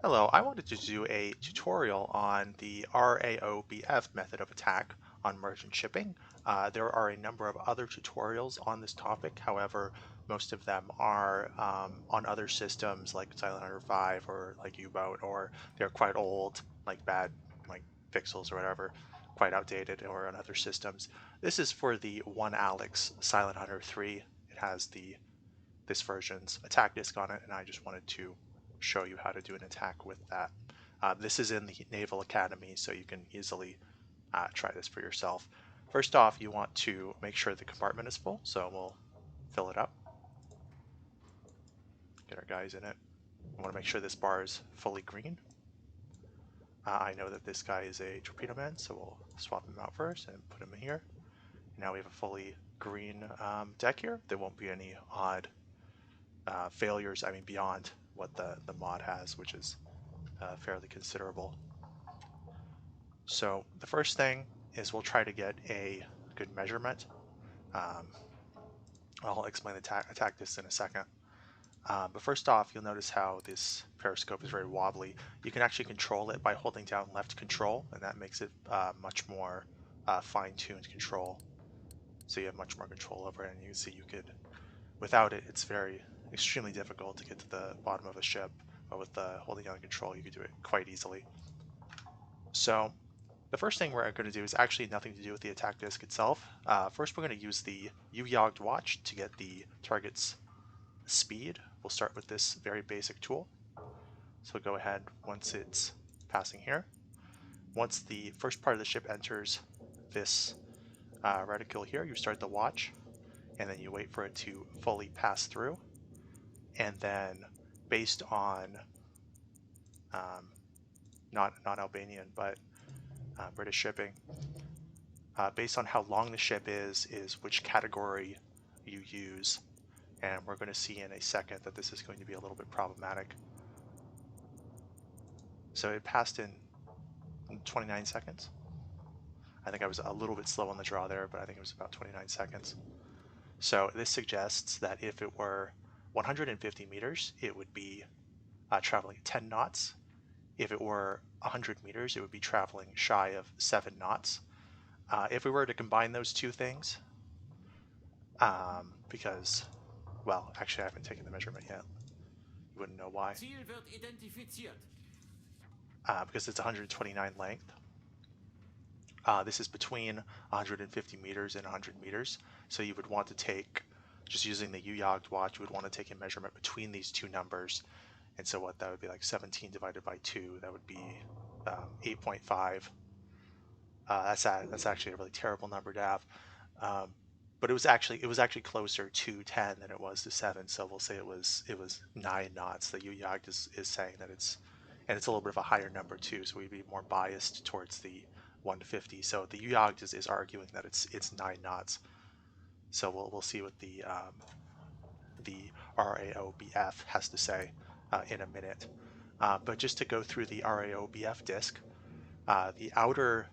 Hello, I wanted to do a tutorial on the RAOBF method of attack on merchant shipping. There are a number of other tutorials on this topic, however, most of them are on other systems like Silent Hunter 5 or like U-Boat, or they're quite old, like bad, like pixels or whatever, quite outdated, or on other systems. This is for the OneAlex Silent Hunter 3. It has this version's attack disc on it, and I just wanted to show you how to do an attack with that. This is in the Naval Academy, so you can easily try this for yourself. First off, you want to make sure the compartment is full, so we'll fill it up. Get our guys in it. I want to make sure this bar is fully green. I know that this guy is a torpedo man, so we'll swap him out first and put him in here. Now we have a fully green deck here. There won't be any odd failures, beyond what the mod has, which is fairly considerable. So the first thing is we'll try to get a good measurement. I'll explain the attack this in a second. But first off, you'll notice how this periscope is very wobbly. You can actually control it by holding down left control, and that makes it much more fine-tuned control. So you have much more control over it, and you can see without it, it's extremely difficult to get to the bottom of a ship, but with the holding down control, you can do it quite easily. So the first thing we're going to do is actually nothing to do with the attack disc itself. First, we're going to use the U-Jagd watch to get the target's speed. We'll start with this very basic tool. So go ahead once it's passing here. Once the first part of the ship enters this reticule here, you start the watch, and then you wait for it to fully pass through. And then based on not Albanian, but British shipping, based on how long the ship is which category you use. And we're going to see in a second that this is going to be a little bit problematic. So it passed in 29 seconds. I think I was a little bit slow on the draw there, but I think it was about 29 seconds. So this suggests that if it were 150 meters, it would be traveling 10 knots. If it were 100 meters, it would be traveling shy of 7 knots. If we were to combine those two things, because, well, actually I haven't taken the measurement yet. You wouldn't know why. Because it's 129 length. This is between 150 meters and 100 meters. So you would want to take, just using the U-Jagd watch, you would want to take a measurement between these two numbers. And so what that would be, like 17 divided by 2, that would be 8.5. That's actually a really terrible number to have. But it was actually closer to 10 than it was to 7. So we'll say it was 9 knots. The U-Jagd is saying that it's a little bit of a higher number too. So we'd be more biased towards the 150. So the U-Jagd is arguing that it's 9 knots. So we'll see what the RAOBF has to say in a minute. But just to go through the RAOBF disk, the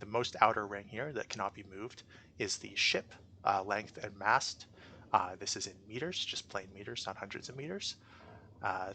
most outer ring here that cannot be moved is the ship length and mast. This is in meters, just plain meters, not hundreds of meters.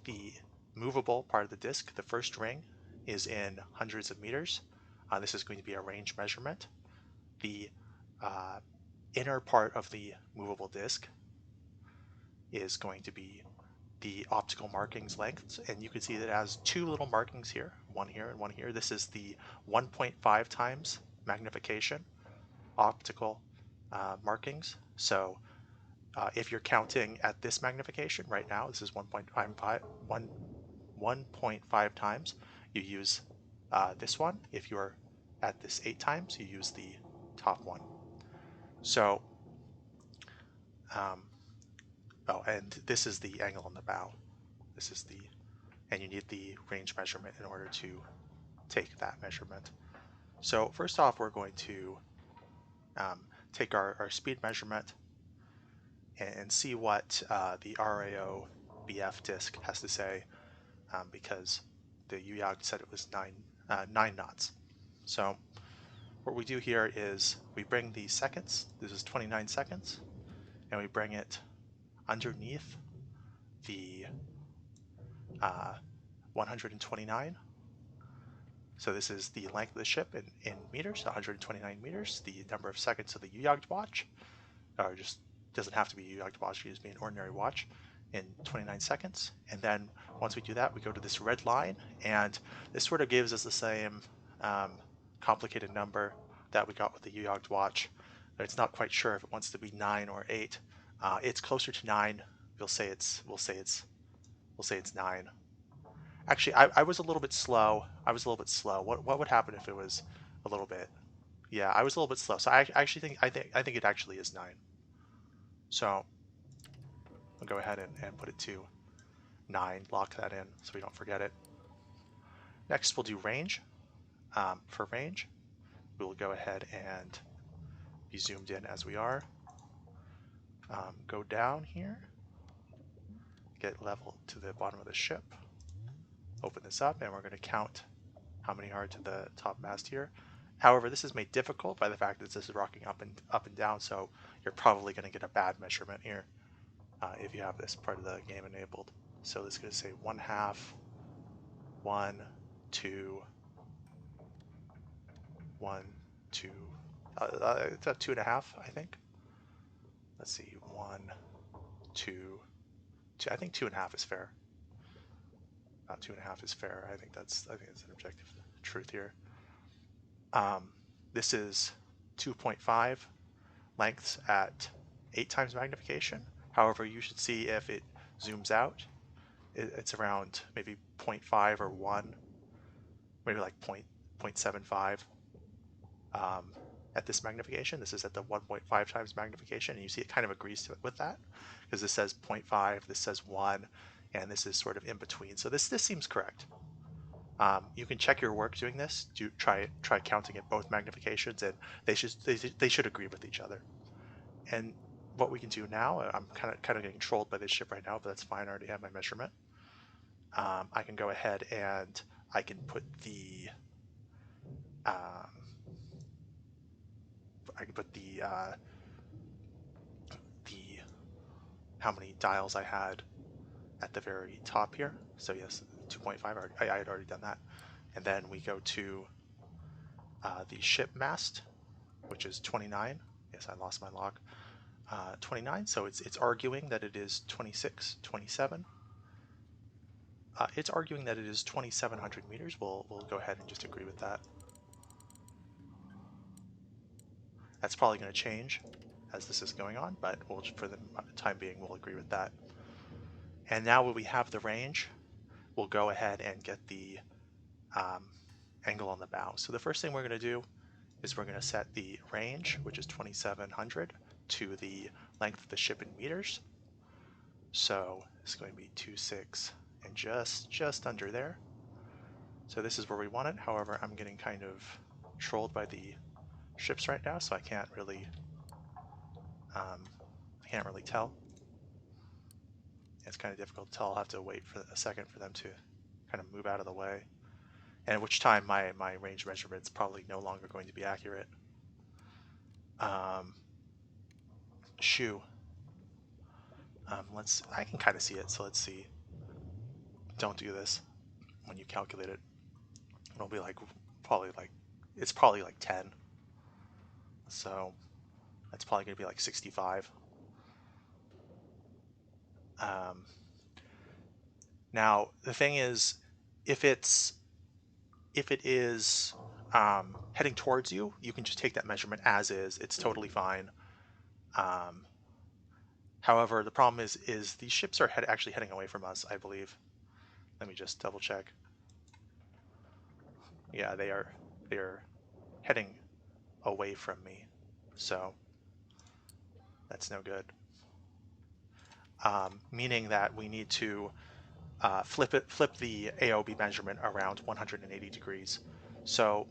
The movable part of the disk, the first ring, is in hundreds of meters. This is going to be a range measurement. The inner part of the movable disk is going to be the optical markings length, and you can see that it has two little markings here, one here and one here. This is the 1.5 times magnification optical markings. So if you're counting at this magnification right now, this is 1.5 times, you use this one. If you're at this 8 times, you use the top one. So and this is the angle on the bow. And you need the range measurement in order to take that measurement. So first off, we're going to take our speed measurement and see what the RAOBF disk has to say, because the U-Jagd said it was 9 knots. So what we do here is we bring the seconds, this is 29 seconds, and we bring it underneath the 129. So this is the length of the ship in meters, 129 meters. The number of seconds of the U-Jagd watch, or just doesn't have to be a U-Jagd watch, it can just be an ordinary watch, in 29 seconds. And then once we do that, we go to this red line, and this sort of gives us the same complicated number that we got with the U-Jagd watch. But it's not quite sure if it wants to be 9 or 8. It's closer to 9. We'll say it's 9. Actually, I was a little bit slow. What would happen if it was a little bit? Yeah, I was a little bit slow. So I actually think it actually is 9. So I'll go ahead and put it to 9. Lock that in so we don't forget it. Next, we'll do range. For range, we'll go ahead and be zoomed in as we are. Go down here. Get level to the bottom of the ship. Open this up, and we're going to count how many are to the top mast here. However, this is made difficult by the fact that this is rocking up and down, so you're probably going to get a bad measurement here if you have this part of the game enabled. So this is going to say 1/2, 1, 2, 1, 2. It's a 2.5, I think. Let's see, 1, 2, 2. I think 2.5 is fair. About 2.5 is fair. I think that's an objective truth here. This is 2.5 lengths at 8 times magnification. However, you should see if it zooms out, it's around maybe 0.5 or 1, maybe like 0.75 at this magnification. This is at the 1.5 times magnification, and you see it kind of agrees with that, because this says 0.5, this says 1, and this is sort of in between. So this seems correct. You can check your work doing this. Try counting at both magnifications, and they should agree with each other. And what we can do now, I'm kind of getting trolled by this ship right now, but that's fine. I already have my measurement. I can go ahead and I can put the how many dials I had at the very top here. So yes, 2.5. I had already done that. And then we go to the ship mast, which is 29. Yes, I lost my log. 29. So it's arguing that it is 26, 27. It's arguing that it is 2,700 meters. We'll go ahead and just agree with that. That's probably going to change as this is going on, but for the time being, we'll agree with that. And now when we have the range, we'll go ahead and get the angle on the bow. So the first thing we're going to do is we're going to set the range, which is 2,700, to the length of the ship in meters. So it's going to be 2.6 and just under there. So this is where we want it. However, I'm getting kind of trolled by the ships right now, so I can't really tell. It's kind of difficult to tell. I'll have to wait for a second for them to kind of move out of the way, and at which time my range measurement's probably no longer going to be accurate. Shoe. I can kind of see it, so let's see. Don't do this when you calculate it. It'll be it's probably like 10. So that's probably going to be like 65. Now the thing is, if it is heading towards you, you can just take that measurement as is. It's totally fine. However, the problem is these ships are actually heading away from us, I believe. Let me just double check. Yeah, they are heading away from me, so that's no good. Meaning that we need to flip the AOB measurement around 180 degrees. So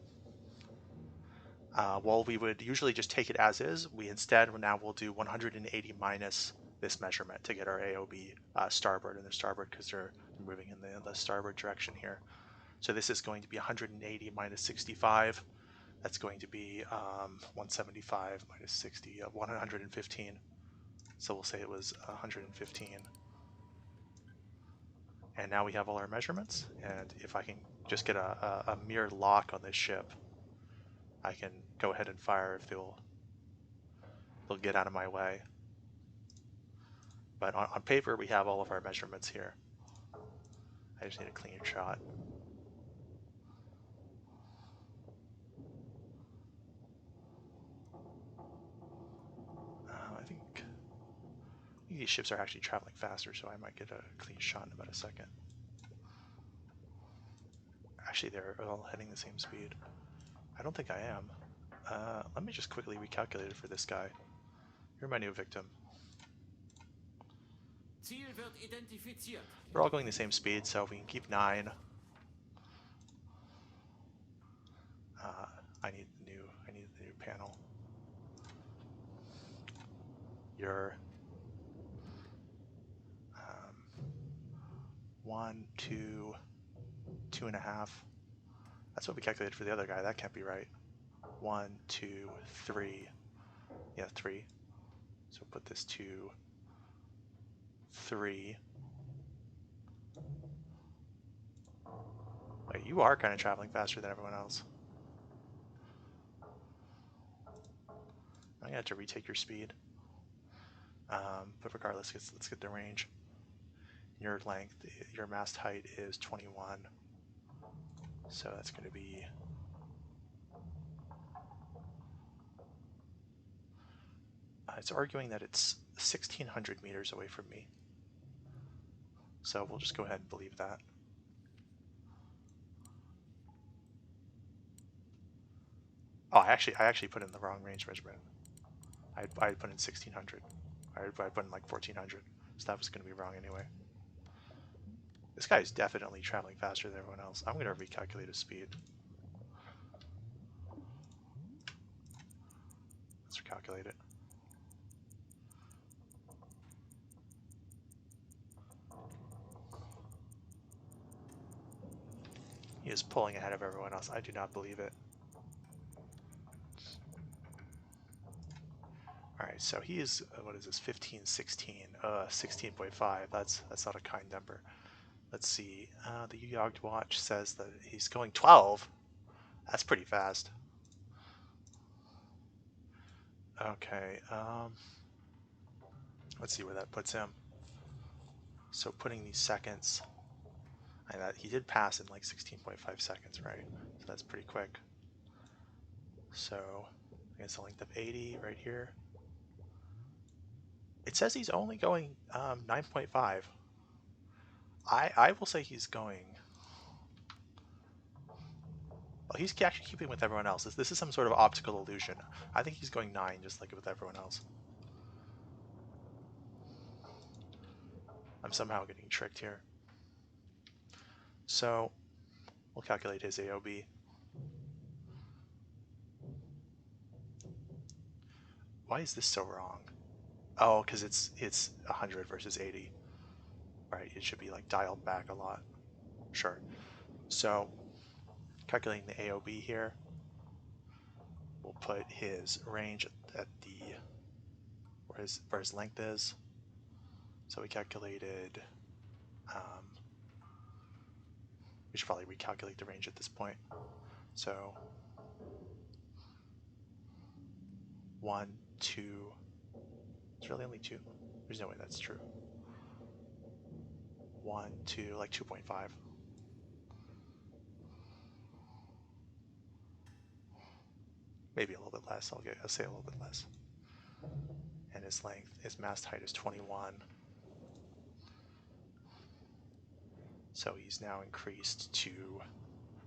while we would usually just take it as is, we instead now will do 180 minus this measurement to get our AOB starboard and the starboard, because they're moving in the starboard direction here. So this is going to be 180 minus 65. That's going to be 175 minus 60, 115. So we'll say it was 115. And now we have all our measurements, and if I can just get a mere lock on this ship, I can go ahead and fire if they'll get out of my way. But on paper, we have all of our measurements here. I just need a clean shot. I think these ships are actually traveling faster, so I might get a clean shot in about a second. Actually, they're all heading the same speed. I don't think I am. Let me just quickly recalculate it for this guy. You're my new victim. Ziel wird identifiziert. We're all going the same speed, so if we can keep 9. I need the new panel. You're 1, 2, 2.5. That's what we calculated for the other guy. That can't be right. 1, 2, 3. Yeah, 3. So put this 2, 3. Wait, you are kind of traveling faster than everyone else. I'm gonna have to retake your speed. But regardless, let's get the range. Your length, your mast height is 21. So that's going to be it's arguing that it's 1,600 meters away from me. So we'll just go ahead and believe that. Oh, I actually put in the wrong range measurement. I put in 1,600. I put in like 1,400. So that was going to be wrong anyway. This guy is definitely traveling faster than everyone else. I'm going to recalculate his speed. Let's recalculate it. He is pulling ahead of everyone else. I do not believe it. Alright, so he is, what is this, 15, 16, 16.5. That's not a kind number. Let's see, the U-Jagd watch says that he's going 12. That's pretty fast. Okay, let's see where that puts him. So putting these seconds, he did pass in like 16.5 seconds, right? So that's pretty quick. So, against a length of 80 right here. It says he's only going 9.5. I will say he's going... Well, he's actually keeping with everyone else. This is some sort of optical illusion. I think he's going 9, just like with everyone else. I'm somehow getting tricked here. So, we'll calculate his AOB. Why is this so wrong? Oh, because it's 100 versus 80. Right, it should be like dialed back a lot. Sure. So, calculating the AOB here, we'll put his range at the where his length is. So we calculated. We should probably recalculate the range at this point. So 1, 2. It's really only 2. There's no way that's true. 1, 2, like 2.5. Maybe a little bit less. I'll say a little bit less. And his length, his mast height is 21. So he's now increased to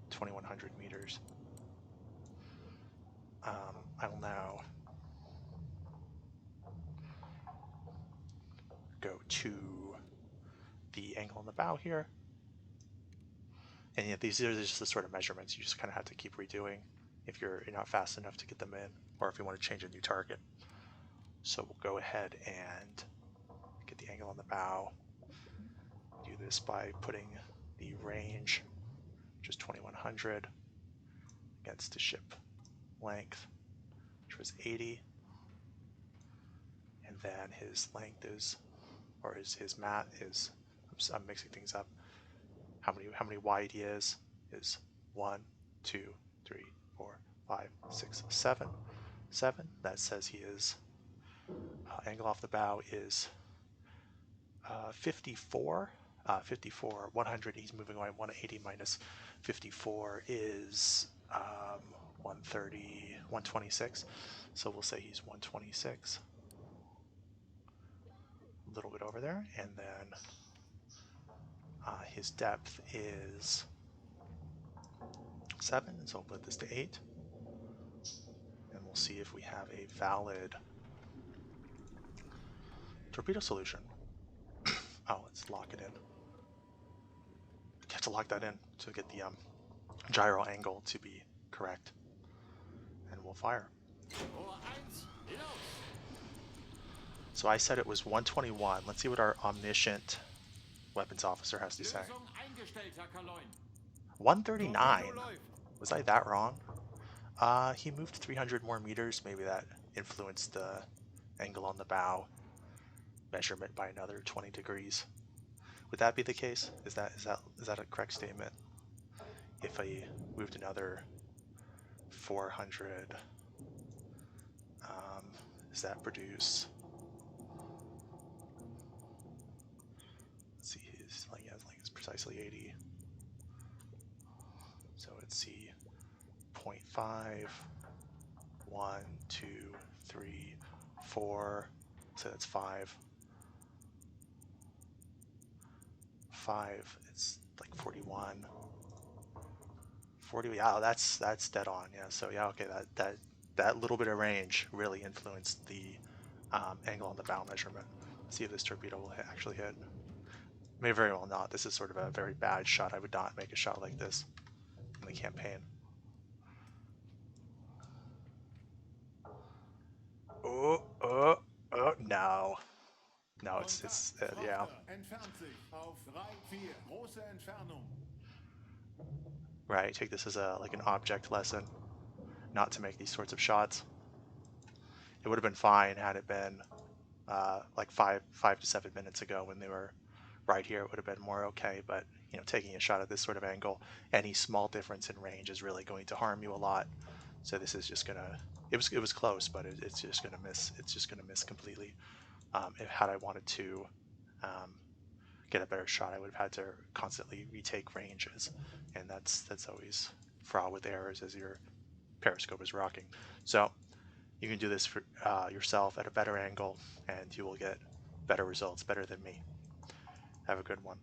2,100 meters. I will now go to the angle on the bow here. And yet these are just the sort of measurements you just kind of have to keep redoing if you're not fast enough to get them in, or if you want to change a new target. So we'll go ahead and get the angle on the bow. Do this by putting the range, which is 2,100, against the ship length, which was 80. And then his length is, or his mat is, I'm mixing things up. how many wide he is 1, 2, 3, 4, 5, 6, 7. 7. That says he is angle off the bow is 54. 54, 100. He's moving away. 180 minus 54 is 130, 126. So we'll say he's 126. A little bit over there, and then his depth is 7, so we'll put this to 8, and we'll see if we have a valid torpedo solution. Oh, let's lock it in. You have to lock that in to get the gyro angle to be correct, and we'll fire. So I said it was 121. Let's see what our omniscient weapons officer has to say. 139. Was I that wrong? He moved 300 more meters. Maybe that influenced the angle on the bow measurement by another 20 degrees. Would that be the case? Is that a correct statement? If I moved another 400, does that produce? Let's see, his like is precisely 80. So let's see, 0.5, 1, 2, 3, 4. So that's 5. 5. It's like 41. 40. Yeah, that's dead on. Yeah. So yeah, okay. That little bit of range really influenced the angle on the bow measurement. Let's see if this torpedo will actually hit. May very well not. This is sort of a very bad shot. I would not make a shot like this in the campaign. Oh, no. No, it's yeah. Right, take this as like an object lesson, not to make these sorts of shots. It would have been fine had it been like 5 to 7 minutes ago when they were right here. It would have been more okay, but you know, taking a shot at this sort of angle, any small difference in range is really going to harm you a lot. So this is just gonna. It was close, but it's just gonna miss. It's just gonna miss completely. Had I wanted to get a better shot, I would have had to constantly retake ranges, and that's always fraught with errors as your periscope is rocking. So you can do this for yourself at a better angle, and you will get better results, better than me. Have a good one.